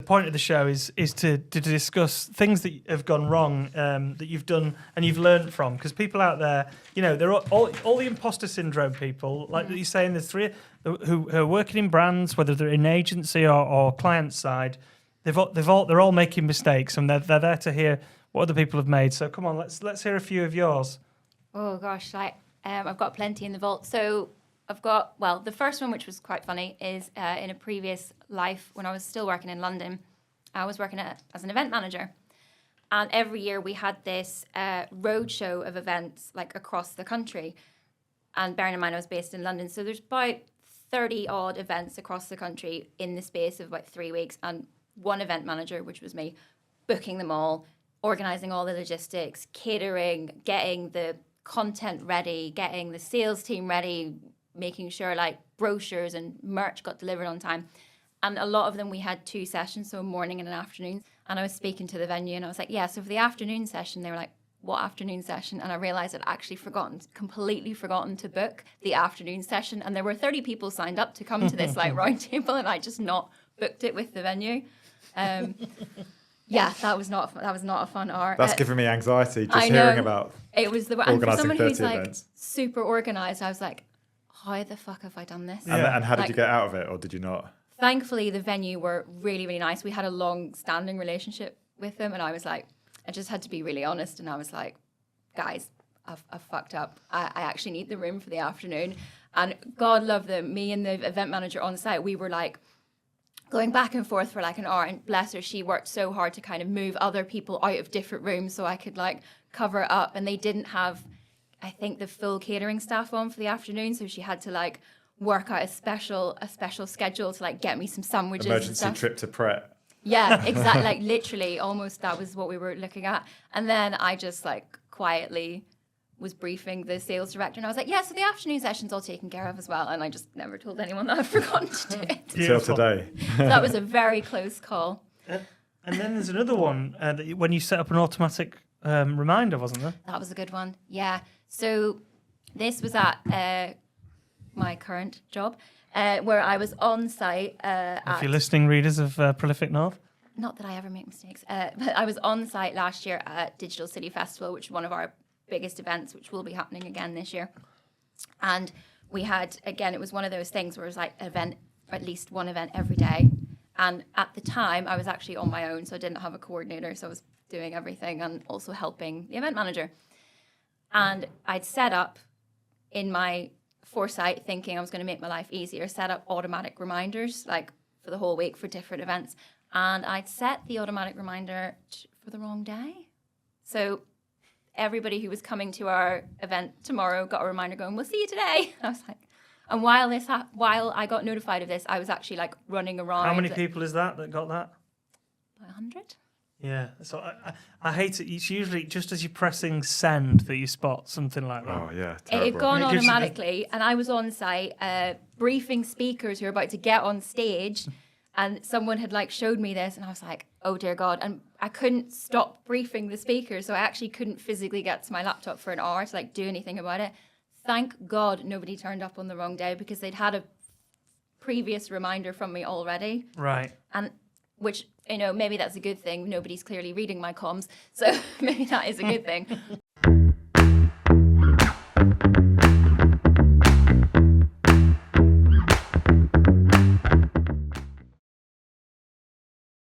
point of the show is to discuss things that have gone wrong, that you've done and you've learned from. Because people out there, they're all the imposter syndrome people, like you're saying, there's three who are working in brands, whether they're in agency or client side. They're all making mistakes, and they're there to hear what other people have made. So come on, let's hear a few of yours. Oh gosh, I've got plenty in the vault. So I've got, the first one, which was quite funny, is in a previous life when I was still working in London. I was working as an event manager. And every year we had this roadshow of events like across the country. And bearing in mind I was based in London, so there's about 30 odd events across the country in the space of about 3 weeks. And one event manager, which was me, booking them all, organising all the logistics, catering, getting the content ready, getting the sales team ready, making sure like brochures and merch got delivered on time. And a lot of them we had 2 sessions, so a morning and an afternoon. And I was speaking to the venue and I was like, yeah, so for the afternoon session, they were like, what afternoon session? And I realised I'd actually completely forgotten to book the afternoon session. And there were 30 people signed up to come to this like round table, and I just not booked it with the venue. Yeah, that was not a fun hour. That's giving me anxiety just hearing about it was organising for someone 30 who's like events. super organised. I was like, how the fuck have I done this? And how did you get out of it, or did you not? Thankfully, the venue were really, really nice. We had a long-standing relationship with them, and I was like, I just had to be really honest, and I was like, guys, I've fucked up. I actually need the room for the afternoon. And God love them, me and the event manager on site, we were like going back and forth for like an hour, and bless her, she worked so hard to kind of move other people out of different rooms so I could like cover it up. And they didn't have, I think, the full catering staff on for the afternoon, so she had to like work out a special schedule to like get me some sandwiches. Emergency trip to Pret. Yeah, exactly. Like literally, almost that was what we were looking at. And then I just like quietly was briefing the sales director, and I was like, yeah, so the afternoon session's all taken care of as well. And I just never told anyone that I'd forgotten to do it. Till today. That was a very close call. And then there's another one when you set up an automatic reminder, wasn't there? That was a good one. Yeah. So this was at my current job, where I was on site. If you're listening, readers of Prolific North. Not that I ever make mistakes, but I was on site last year at Digital City Festival, which is one of our biggest events, which will be happening again this year. And we had, again, it was one of those things where it was like at least one event every day. And at the time, I was actually on my own, so I didn't have a coordinator, so I was doing everything and also helping the event manager. And I'd set up in my foresight, thinking I was going to make my life easier, set up automatic reminders like for the whole week for different events. And I'd set the automatic reminder for the wrong day. So everybody who was coming to our event tomorrow got a reminder going, we'll see you today. I was like, and while I got notified of this, I was actually like running around. How many people is that got that? 100. Yeah, so I hate it. It's usually just as you're pressing send that you spot something like that. Oh, yeah, It had terrible. gone automatically, and I was on site briefing speakers who were about to get on stage, and someone had like showed me this, and I was like, oh dear God. And I couldn't stop briefing the speakers, so I actually couldn't physically get to my laptop for an hour to like do anything about it. Thank God nobody turned up on the wrong day, because they'd had a previous reminder from me already. Right. And which, maybe that's a good thing. Nobody's clearly reading my comms, so maybe that is a good thing.